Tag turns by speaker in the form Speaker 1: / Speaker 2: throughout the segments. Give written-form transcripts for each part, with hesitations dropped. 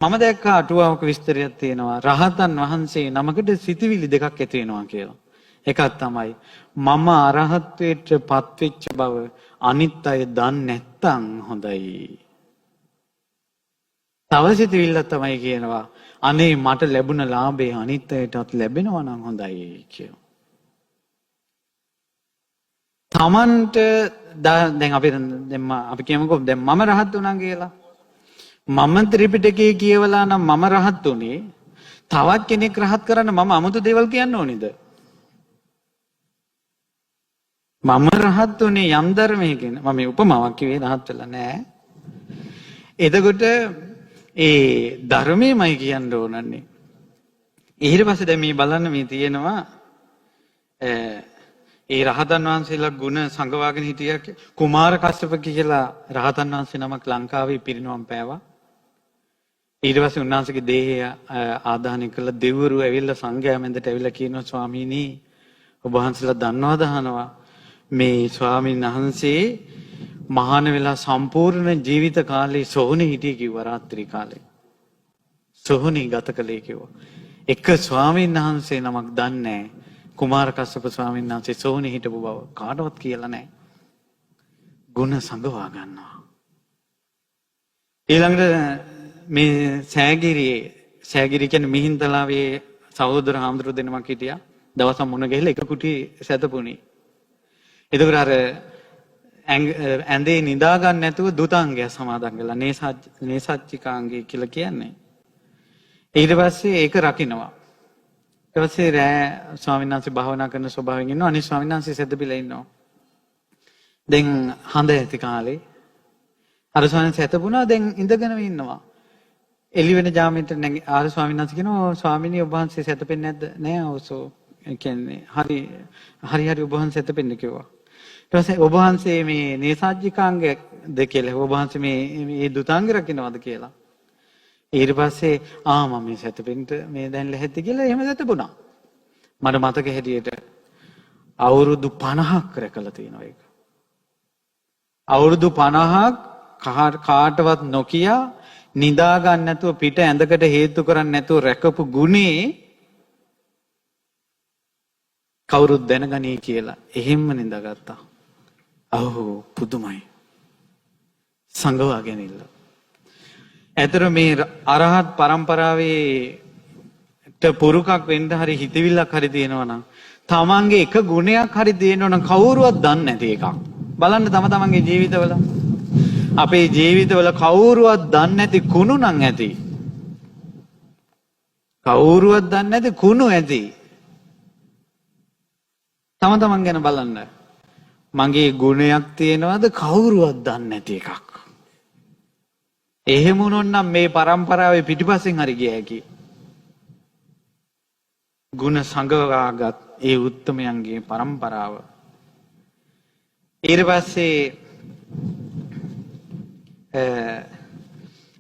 Speaker 1: මම දැක්ක අටුවාවක විස්තරයක් තියෙනවා රහතන් වහන්සේ නමකට සිතවිලි දෙකක් ඇති වෙනවා කියලා. එකක් තමයි මම අරහත්ත්වයට පත්වෙච්ච බව අනිත් අය දන්නේ නැත්තම් හොඳයි. තව සිතවිල්ලක් තමයි කියනවා අනේ මට ලැබුණ ලාභේ අනිත් අයටත් ලැබෙනවා නම් හොඳයි කියලා. තමන්ට දැන් අපි කියමුකෝ දැන් මම රහත් වුණා කියලා. මම ත්‍රිපිටකයේ කියවලා නම් මම රහත් උනේ. තවත් කෙනෙක් රහත් කරන්න මම 아무තු දේවල් කියන්න ඕනේද? මම රහත් උනේ යම් ධර්මයකින්. මම මේ උපමාවක් කිව්වේ රහත් වෙලා නෑ. එතකොට ඒ ධර්මයමයි කියන්න ඕනන්නේ. ඊට පස්සේ දැන් මේ බලන්න මේ තියෙනවා ඒ රහතන් වහන්සේලා ගුණ සංගවාගෙන හිටිය කුමාර කස්සප කියලා රහතන් වහන්සේ නමක් ලංකාවේ පිරිනවම් පෑවා. ඊට පස්සේ උන්වහන්සේගේ දේහය ආදාහනය කළ දෙවිවරු ඇවිල්ලා සංඝයා මැදට ඇවිල්ලා කියනවා ස්වාමීනි ඔබ වහන්සේලා දන්නවද අහනවා මේ ස්වාමීන් වහන්සේ මහාන වෙලා සම්පූර්ණ ජීවිත කාලේ සොහොනේ හිටියේ කිව්වා රාත්‍රී කාලේ. සොහොනේ ගත කළේ කිව්වා. එක ස්වාමීන් වහන්සේ නමක් දන්නේ කුමාර කස්සප ස්වාමීන් වහන්සේ සොහොනේ හිටපු බව කාටවත් කියලා නැහැ. ගුණ සංගවා ගන්නවා. ඊළඟට මේ සෑගිරි කියන්නේ මිහින්තලාවේ සහෝදර හාමුදුරු දෙනමක් හිටියා. දවසක් මුණ ගැහිලා එක කුටි සැතපුණි. එතකොට අර ඇඳේ නිදා ගන්න නැතුව දුතාංගය සමාදන් කළා. නේසච්චිකාංගය කියලා කියන්නේ. ඊට පස්සේ ඒක රකින්නවා. ඊට පස්සේ රෑ ස්වාමීන් වහන්සේ භාවනා කරන ස්වභාවයෙන් ඉන්නවා. අනිත් ස්වාමීන් වහන්සේ සැදපිලා ඉන්නවා. දැන් හඳ ඇති කාලේ අර ස්වාමීන් වහන්සේ සැතපුණා දැන් ඉඳගෙන ඉන්නවා. එළි වෙන ජාමෙට නැගි ආර ස්වාමීන් වහන්සේ කියනවා ස්වාමීනි ඔබ වහන්සේ සැතපෙන්නේ නැද්ද? නෑ ඔසෝ. ඒ කියන්නේ හරි ඔබ වහන්සේ සැතපෙන්නේ කිව්වා. ඊට පස්සේ ඔබ වහන්සේ මේ නේසාජ්ජිකාංග දෙකල ඔබ වහන්සේ මේ දුතාංග රකින්නවද කියලා. ඊට පස්සේ මම මේ සැතපෙන්න මේ දැන් ලැහැත්ති කියලා එහෙම සැතපුණා. මට මතක හැටියට අවුරුදු 50ක් රැකලා තියෙනවා ඒක. අවුරුදු 50ක් කාටවත් නොකිය නිදා ගන්න නැතුව පිට ඇඳකට හේතු කරන්නේ නැතුව රැකපු ගුණේ කවුරුත් දැනගනී කියලා එහෙම්ම නිදාගත්තා. පුදුමයි. සංගවා ගැනීම. ඇතර මේ අරහත් පරම්පරාවේ පුරුකක් වෙන්න හරි හිතවිල්ලක් හරි තියෙනවා නම් තමන්ගේ එක ගුණයක් හරි තියෙනවා නම් කවුරුවත් දන්නේ නැති එකක්. බලන්න තමන්ගේ ජීවිතවල අපේ ජීවිතවල කවුරුවත් දන්නේ නැති කුණු නම් ඇති. කවුරුවත් දන්නේ නැති කුණු ඇති. තමන් ගැන බලන්න. මගේ ගුණයක් තියෙනවද කවුරුවත් දන්නේ නැති එකක්. එහෙම වුණොත් නම් මේ පරම්පරාවේ පිටිපස්සෙන් හරි ගිය හැකි. ගුණ සංගවාගත් ඒ උත්තමයන්ගේ පරම්පරාව. ඊට පස්සේ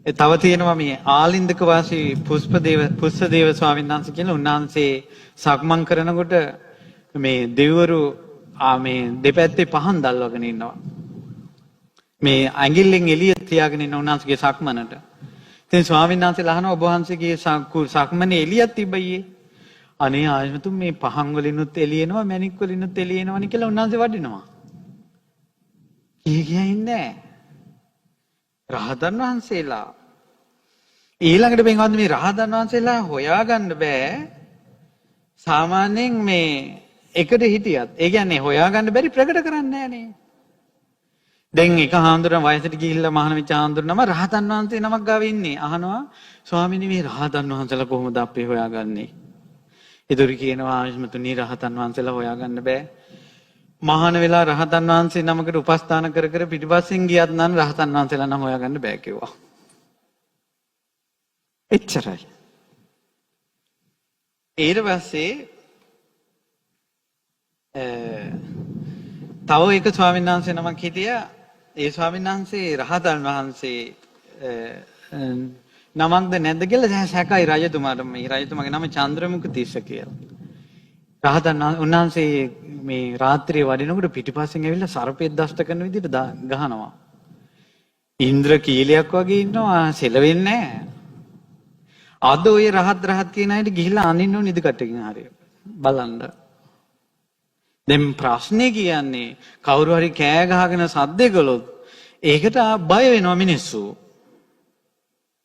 Speaker 1: තව තියෙනවා මේ ආලින්දක වාසී පුෂ්පදේව ස්වාමීන් වහන්සේ කියන උන්වහන්සේ සක්මන් කරනකොට මේ දෙවිවරු මේ දෙපැත්තේ පහන් දැල්වගෙන ඉන්නවා. මේ ඇඟිල්ලෙන් එළිය තියාගෙන ඉන්න උන්වහන්සේගේ සක්මනට. ඉතින් ස්වාමීන් වහන්සේලා අහනවා ඔබ වහන්සේගේ සක්මනේ එළියක් තිබ්බයියේ. අනේ ආයමතුන් මේ පහන් වලිනුත් එළියනවා මණික් වලිනුත් එළියනවනි කියලා උන්වහන්සේ වඩිනවා. කිය ඉන්නේ රහතන් වහන්සේලා. ඊළඟට මේවත් මේ රහතන් වහන්සේලා හොයාගන්න බෑ. සාමාන්‍යයෙන් මේ එකට හිටියත් ඒ කියන්නේ හොයාගන්න බැරි ප්‍රකට කරන්නේ නෑනේ. දැන් එක හාමුදුරන් වයසට ගිහිල්ලා මහාන වෙච්ච හාමුදුරනම රහතන් වහන්සේ නමක් ගාව ඉන්නේ. අහනවා ස්වාමීනි මේ රහතන් වහන්සේලා කොහොමද අපි හොයාගන්නේ? ඒතර කියනවා ආශ්මතුනි රහතන් වහන්සේලා හොයාගන්න බෑ. මහාන වෙලා රහතන් වහන්සේ නමකට උපස්ථාන කර කර පිටිපස්සෙන් ගියත් නම් රහතන් වහන්සේලා නම් හොයාගන්න බෑ කිව්වා. එච්චරයි. ඊට පස්සේ තව එක ස්වාමීන් වහන්සේ නමක් හිටියා. ඒ ස්වාමීන් වහන්සේ රහතන් වහන්සේ නමක්ද නැද්ද කියලා සැකයි රජතුමාට. මේ රජතුමාගේ නම චන්ද්‍රමුඛ තිස්ස කියලා. රහතන් උන්වහන්සේ මේ රාත්‍රියේ වඩිනකොට පිටිපස්සෙන් ඇවිල්ලා සර්පෙක් දෂ්ට කරන විදිහට ගහනවා. ඉන්ද්‍ර කීලයක් වගේ ඉන්නවා සෙලවෙන්නේ නැහැ. අද ඔය රහත් කියන අයට ගිහිල්ලා අනින්න ඕන ඉදිකටකින් හරිය. බලන්න. දැන් ප්‍රශ්නේ කියන්නේ කවුරු හරි කෑ ගහගෙන සද්ද කළොත් ඒකට බය වෙනවා මිනිස්සු.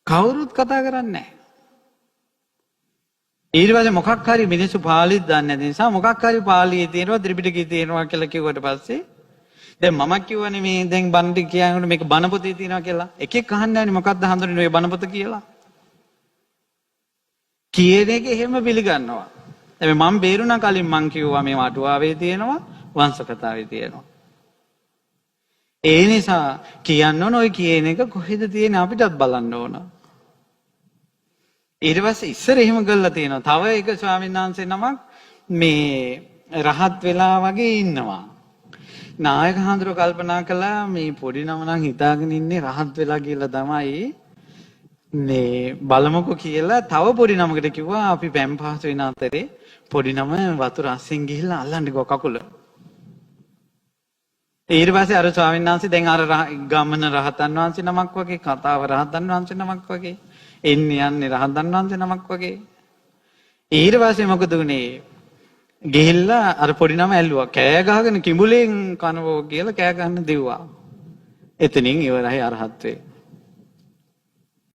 Speaker 1: කවුරුත් කතා කරන්නේ නැහැ. ඊට පස්සේ මොකක් හරි මිනිස්සු පාලිත් දන්නේ නැති නිසා මොකක් හරි පාලියේ තියෙනවා ත්‍රිපිටකයේ තියෙනවා කියලා කිව්වට පස්සේ දැන් මම කියවනේ මේ දැන් බණ ටික කියනකොට මේක බණ පොතේ තියෙනවා කියලා. එකෙක් අහන්නේ නැහැනේ මොකක්ද හඳුනන්නේ ඔය බණ පොත කියලා. කියන එක එහෙම පිළිගන්නවා. දැන් මම බේරුණා කලින් මං කිව්වා මේ අටුවාවේ තියෙනවා වංශ කතාවේ තියෙනවා. ඒ නිසා කියන්න ඕන ඔය කියන එක කොහෙද තියෙන්නේ අපිටත් බලන්න ඕන. ඊට පස්සේ ඉස්සර එහෙම කරලා තියෙනවා. තව එක ස්වාමීන් වහන්සේ නමක් මේ රහත් වෙලා වගේ ඉන්නවා. නායක හඳුර කල්පනා කළා මේ පොඩි නම නම් හිතාගෙන ඉන්නේ රහත් වෙලා කියලා තමයි මේ බලමුකෝ කියලා තව පොඩි නමකට කිව්වා අපි පැම් පහස වෙන අතරේ පොඩි නම වතුර අස්සෙන් ගිහිල්ලා අල්ලන්න ගියා කකුල. ඊට පස්සේ අර ස්වාමීන් වහන්සේ දැන් අර ගමන රහතන් වහන්සේ නමක් වගේ කතාව රහතන් වහන්සේ නමක් වගේ එන්නේ යන්නේ රහතන් වහන්සේ නමක් වගේ. ඊට පස්සේ මොකද උනේ? ගිහිල්ලා අර පොඩි නම ඇල්ලුවා. කෑ ගහගෙන කිඹුලෙන් කනවෝ කියලා කෑ ගන්න දෙව්වා. එතනින් ඉවරයි අරහත් වේ.